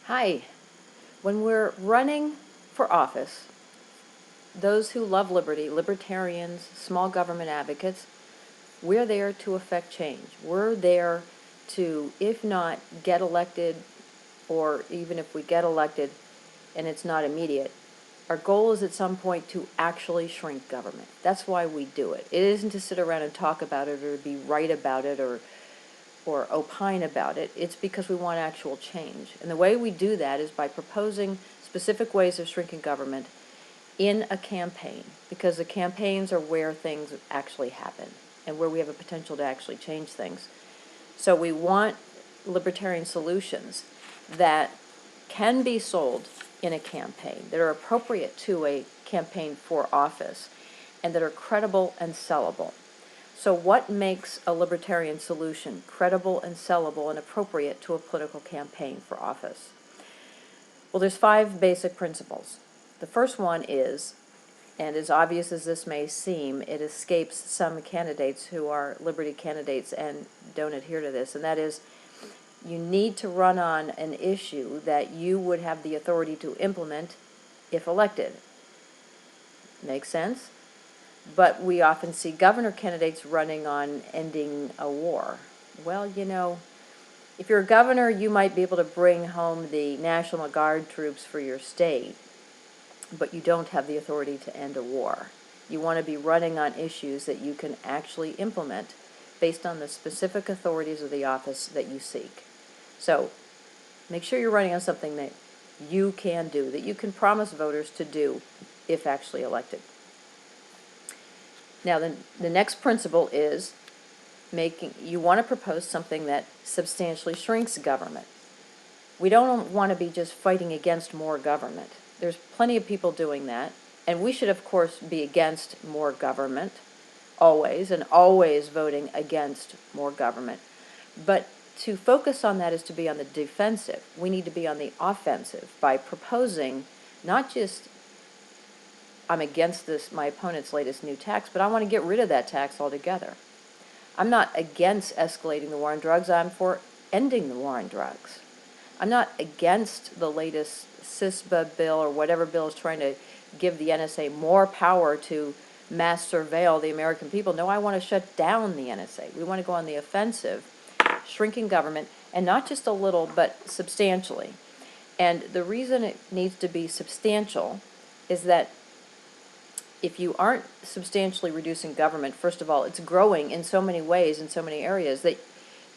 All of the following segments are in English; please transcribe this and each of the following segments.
Hi. When we're running for office, those who love liberty, libertarians, small government advocates, we're there to affect change. We're there to, if not get elected, or even if we get elected and it's not immediate, our goal is at some point to actually shrink government. That's why we do it. It isn't to sit around and talk about it or be right about it or opine about it. It's because we want actual change. And the way we do that is by proposing specific ways of shrinking government in a campaign, because the campaigns are where things actually happen and where we have a potential to actually change things. So we want libertarian solutions that can be sold in a campaign, that are appropriate to a campaign for office, and that are credible and sellable. So what makes a libertarian solution credible and sellable and appropriate to a political campaign for office? Well, there's 5 basic principles. The first one is, and as obvious as this may seem, it escapes some candidates who are liberty candidates and don't adhere to this, and that is, you need to run on an issue that you would have the authority to implement if elected. Makes sense? But we often see governor candidates running on ending a war. Well, you know, if you're a governor, you might be able to bring home the National Guard troops for your state, but you don't have the authority to end a war. You want to be running on issues that you can actually implement based on the specific authorities of the office that you seek. So make sure you're running on something that you can do, that you can promise voters to do if actually elected. Now, the next principle is you want to propose something that substantially shrinks government. We don't want to be just fighting against more government. There's plenty of people doing that, and we should, of course, be against more government, always, and always voting against more government. But to focus on that is to be on the defensive. We need to be on the offensive by proposing not just, I'm against my opponent's latest new tax, but I want to get rid of that tax altogether. I'm not against escalating the war on drugs. I'm for ending the war on drugs. I'm not against the latest CISPA bill or whatever bill is trying to give the NSA more power to mass surveil the American people. No, I want to shut down the NSA. We want to go on the offensive, shrinking government, and not just a little, but substantially. And the reason it needs to be substantial is that if you aren't substantially reducing government, first of all, it's growing in so many ways, in so many areas, that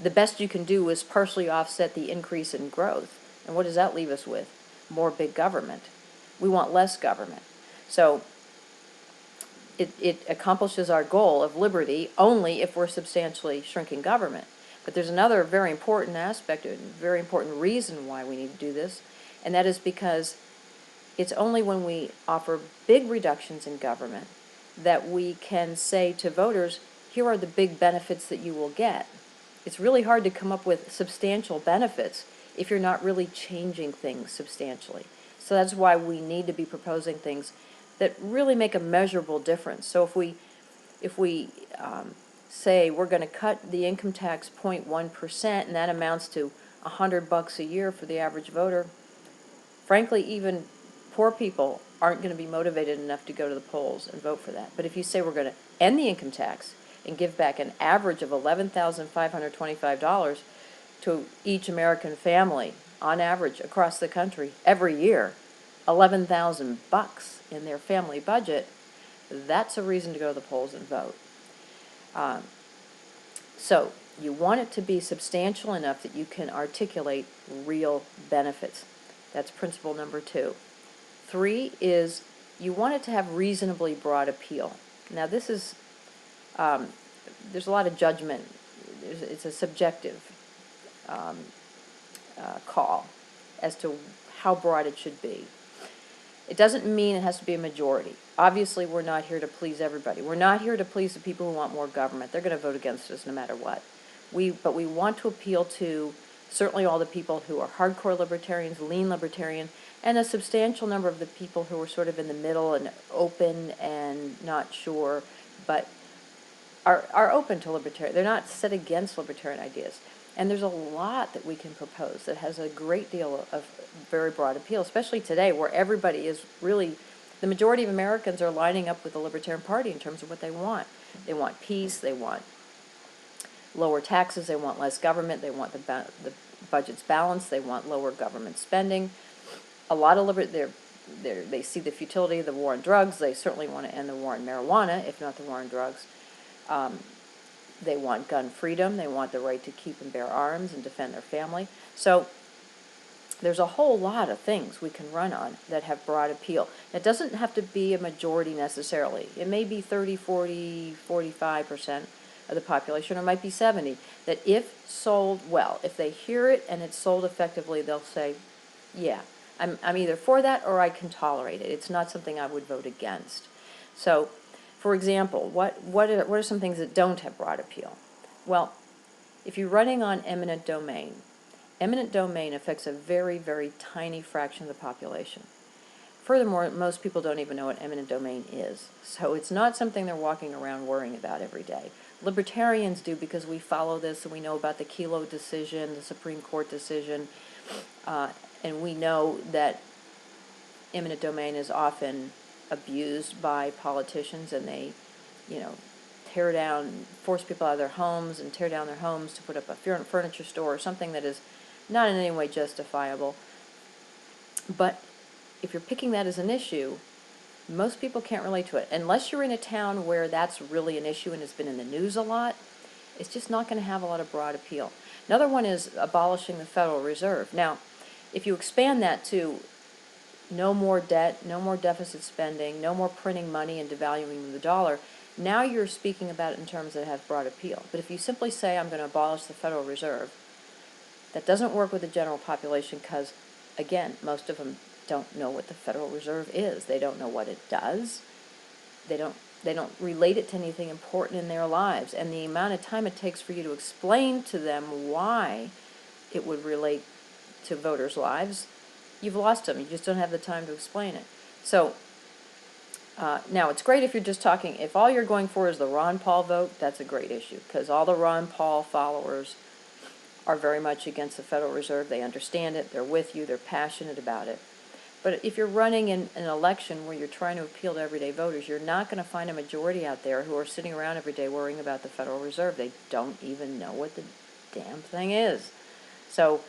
the best you can do is partially offset the increase in growth. And what does that leave us with? More big government. We want less government. So it accomplishes our goal of liberty only if we're substantially shrinking government. But there's another very important aspect, a very important reason why we need to do this, and that is because it's only when we offer big reductions in government that we can say to voters, here are the big benefits that you will get. It's really hard to come up with substantial benefits if you're not really changing things substantially. So that's why we need to be proposing things that really make a measurable difference. So if we say we're going to cut the income tax 0.1%, and that amounts to $100 a year for the average voter, frankly, even poor people aren't going to be motivated enough to go to the polls and vote for that. But if you say we're going to end the income tax and give back an average of $11,525 to each American family, on average, across the country, every year, $11,000 in their family budget, that's a reason to go to the polls and vote. So you want it to be substantial enough that you can articulate real benefits. That's principle number 2. 3 is you want it to have reasonably broad appeal. Now this is, there's a lot of judgment. It's a subjective call as to how broad it should be. It doesn't mean it has to be a majority. Obviously, we're not here to please everybody. We're not here to please the people who want more government. They're going to vote against us no matter what. But we want to appeal to certainly all the people who are hardcore libertarians, lean libertarian, and a substantial number of the people who are sort of in the middle and open and not sure, but are open to libertarian. They're not set against libertarian ideas. And there's a lot that we can propose that has a great deal of very broad appeal, especially today where everybody is really, the majority of Americans are lining up with the Libertarian Party in terms of what they want. They want peace, they want lower taxes, they want less government, they want the budget's balanced, they want lower government spending. A lot of they see the futility of the war on drugs. They certainly want to end the war on marijuana, if not the war on drugs. They want gun freedom. They want the right to keep and bear arms and defend their family. So there's a whole lot of things we can run on that have broad appeal. It doesn't have to be a majority necessarily. It may be 30, 40, 45% of the population, or it might be 70, that if sold well, if they hear it and it's sold effectively, they'll say, yeah, I'm either for that or I can tolerate it. It's not something I would vote against. So, for example, what are some things that don't have broad appeal? Well, if you're running on eminent domain affects a very, very tiny fraction of the population. Furthermore, most people don't even know what eminent domain is, so it's not something they're walking around worrying about every day. Libertarians do, because we follow this and we know about the Kelo decision, the Supreme Court decision, and we know that eminent domain is often abused by politicians, and they, force people out of their homes and tear down their homes to put up a furniture store or something that is not in any way justifiable. But if you're picking that as an issue, most people can't relate to it. Unless you're in a town where that's really an issue and has been in the news a lot, it's just not going to have a lot of broad appeal. Another one is abolishing the Federal Reserve. Now, if you expand that to no more debt, no more deficit spending, no more printing money and devaluing the dollar, now you're speaking about it in terms that have broad appeal. But if you simply say, I'm going to abolish the Federal Reserve, that doesn't work with the general population because, again, most of them don't know what the Federal Reserve is. They don't know what it does. They don't relate it to anything important in their lives. And the amount of time it takes for you to explain to them why it would relate to voters' lives, you've lost them. You just don't have the time to explain it. So now it's great if you're just talking, if all you're going for is the Ron Paul vote, that's a great issue, because all the Ron Paul followers are very much against the Federal Reserve. They understand it, they're with you, they're passionate about it. But if you're running in an election where you're trying to appeal to everyday voters, you're not going to find a majority out there who are sitting around every day worrying about the Federal Reserve. They don't even know what the damn thing is. So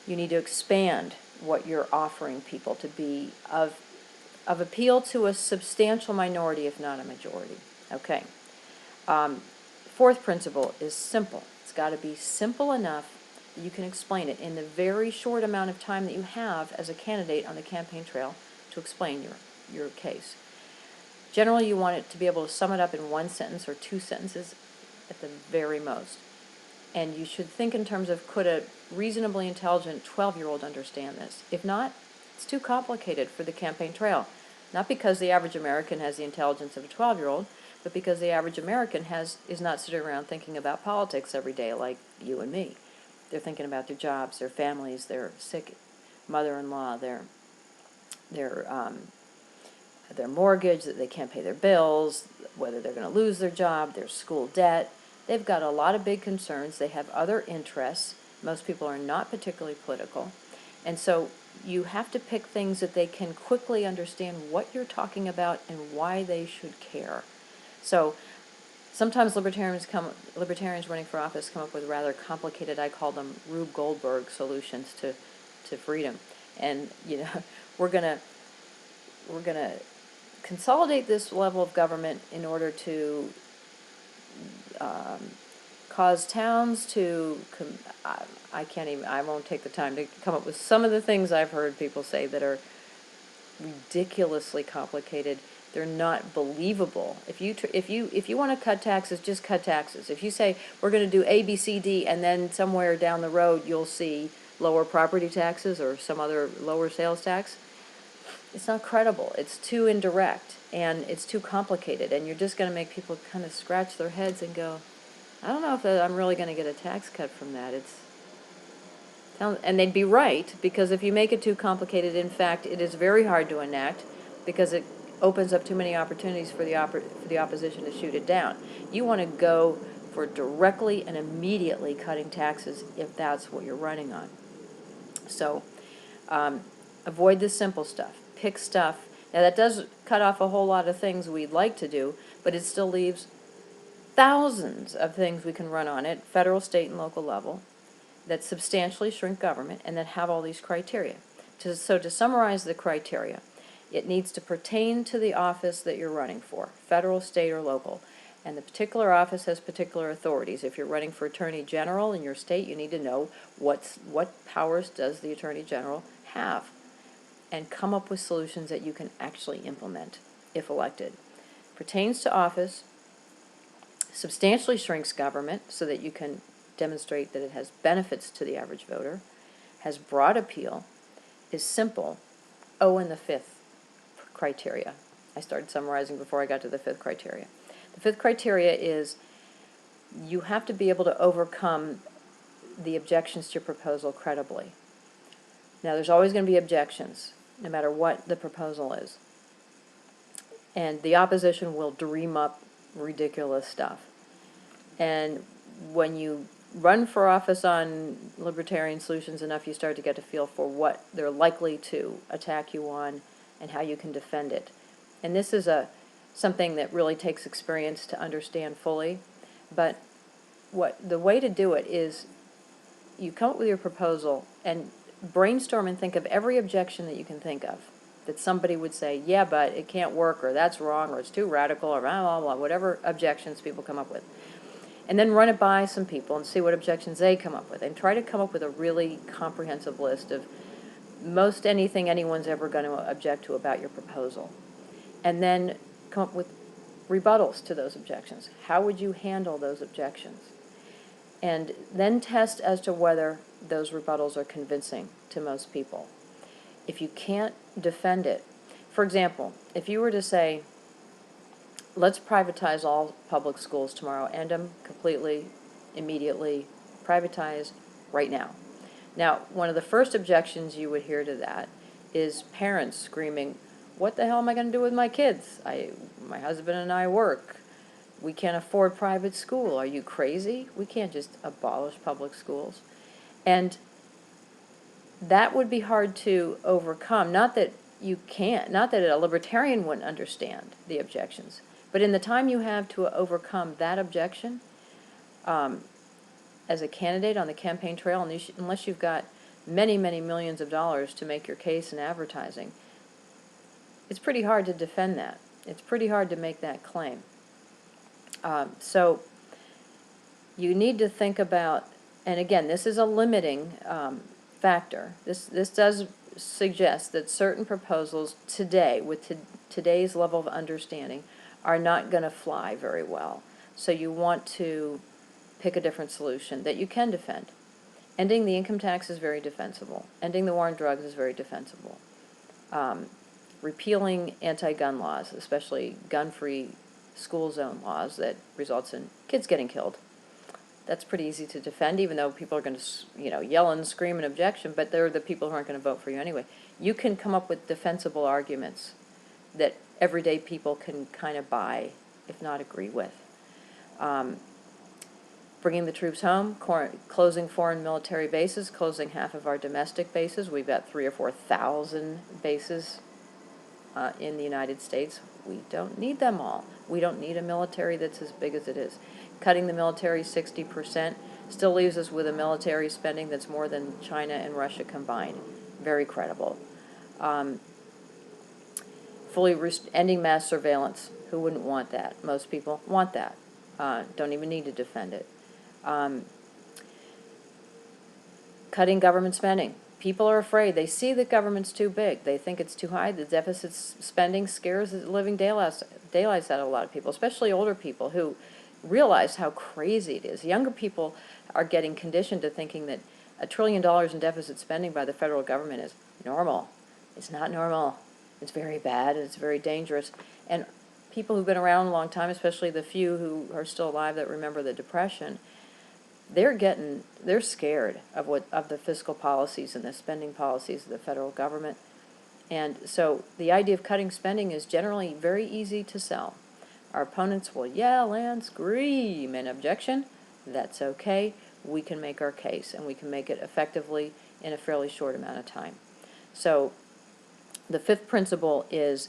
you need to expand what you're offering people to be of appeal to a substantial minority, if not a majority. Okay. Fourth principle is simple. It's got to be simple enough that you can explain it in the very short amount of time that you have as a candidate on the campaign trail to explain your case. Generally, you want it to be able to sum it up in one sentence or two sentences at the very most. And you should think in terms of, could a reasonably intelligent 12-year-old understand this? If not, it's too complicated for the campaign trail. Not because the average American has the intelligence of a 12-year-old, but because the average American is not sitting around thinking about politics every day like you and me. They're thinking about their jobs, their families, their sick mother-in-law, their mortgage, that they can't pay their bills, whether they're going to lose their job, their school debt. They've got a lot of big concerns. They have other interests. Most people are not particularly political. And so you have to pick things that they can quickly understand what you're talking about and why they should care. So sometimes libertarians running for office come up with rather complicated, I call them Rube Goldberg solutions to freedom. And we're gonna consolidate this level of government in order to cause towns to I won't take the time to come up with some of the things I've heard people say that are ridiculously complicated. They're not believable. If you want to cut taxes, just cut taxes. If you say we're going to do A, B, C, D, and then somewhere down the road you'll see lower property taxes or some other lower sales tax, it's not credible. It's too indirect and it's too complicated, and you're just going to make people kind of scratch their heads and go, I don't know if I'm really going to get a tax cut from that. And they'd be right, because if you make it too complicated, in fact, it is very hard to enact because it opens up too many opportunities for the opposition to shoot it down. You want to go for directly and immediately cutting taxes if that's what you're running on. So avoid the simple stuff. Pick stuff. Now that does cut off a whole lot of things we'd like to do, but it still leaves thousands of things we can run on it, federal, state, and local level, that substantially shrink government and that have all these criteria. So to summarize the criteria, it needs to pertain to the office that you're running for, federal, state, or local. And the particular office has particular authorities. If you're running for Attorney General in your state, you need to know what powers does the Attorney General have, and come up with solutions that you can actually implement if elected. Pertains to office, substantially shrinks government so that you can demonstrate that it has benefits to the average voter, has broad appeal, is simple. Oh, and the fifth criteria. I started summarizing before I got to the fifth criteria. The fifth criteria is you have to be able to overcome the objections to your proposal credibly. Now, there's always going to be objections, no matter what the proposal is. And the opposition will dream up ridiculous stuff. And when you run for office on libertarian solutions enough, you start to get a feel for what they're likely to attack you on and how you can defend it. And this is something that really takes experience to understand fully. But the way to do it is you come up with your proposal and brainstorm and think of every objection that you can think of that somebody would say, yeah, but it can't work, or that's wrong, or it's too radical, or blah, blah, blah, whatever objections people come up with. And then run it by some people and see what objections they come up with, and try to come up with a really comprehensive list of most anything anyone's ever going to object to about your proposal. And then come up with rebuttals to those objections. How would you handle those objections? And then test as to whether those rebuttals are convincing to most people. If you can't defend it, for example, if you were to say, let's privatize all public schools tomorrow, end them completely, immediately, privatize right now. Now, one of the first objections you would hear to that is parents screaming, what the hell am I going to do with my kids? My husband and I work. We can't afford private school. Are you crazy? We can't just abolish public schools. And that would be hard to overcome. Not that you can't, not that a libertarian wouldn't understand the objections, but in the time you have to overcome that objection, as a candidate on the campaign trail, unless you've got many, many millions of dollars to make your case in advertising, it's pretty hard to defend that. It's pretty hard to make that claim. So you need to think about, and again, this is a limiting factor. This does suggest that certain proposals today, with today's level of understanding, are not going to fly very well. So you want to pick a different solution that you can defend. Ending the income tax is very defensible. Ending the war on drugs is very defensible. Repealing anti-gun laws, especially gun-free school zone laws that results in kids getting killed, that's pretty easy to defend, even though people are going to, yell and scream an objection, but they're the people who aren't going to vote for you anyway. You can come up with defensible arguments that everyday people can kind of buy, if not agree with. Bringing the troops home, closing foreign military bases, closing half of our domestic bases. We've got 3,000 or 4,000 bases in the United States. We don't need them all. We don't need a military that's as big as it is. Cutting the military 60% still leaves us with a military spending that's more than China and Russia combined. Very credible. Ending mass surveillance. Who wouldn't want that? Most people want that. Don't even need to defend it. Cutting government spending. People are afraid. They see that government's too big. They think it's too high. The deficit spending scares the living daylights out of a lot of people, especially older people who realize how crazy it is. Younger people are getting conditioned to thinking that $1 trillion in deficit spending by the federal government is normal. It's not normal. It's very bad, and it's very dangerous. And people who've been around a long time, especially the few who are still alive that remember the Depression, they're scared of the fiscal policies and the spending policies of the federal government. And so the idea of cutting spending is generally very easy to sell. Our opponents will yell and scream and objection. That's okay. We can make our case, and we can make it effectively in a fairly short amount of time. So the fifth principle is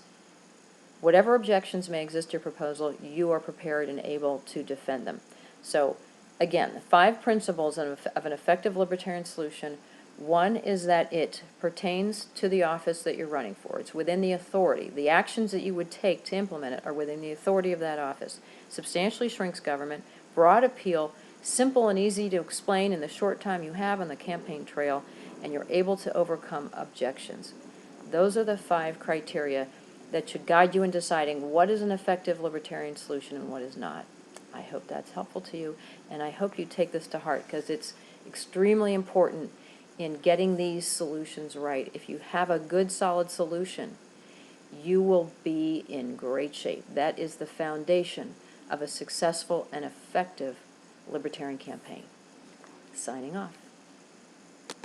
whatever objections may exist to your proposal, you are prepared and able to defend them. So again, the 5 principles of an effective libertarian solution. One is that it pertains to the office that you're running for. It's within the authority. The actions that you would take to implement it are within the authority of that office. Substantially shrinks government, broad appeal, simple and easy to explain in the short time you have on the campaign trail, and you're able to overcome objections. Those are the 5 criteria that should guide you in deciding what is an effective libertarian solution and what is not. I hope that's helpful to you, and I hope you take this to heart, because it's extremely important in getting these solutions right. If you have a good, solid solution, you will be in great shape. That is the foundation of a successful and effective libertarian campaign. Signing off.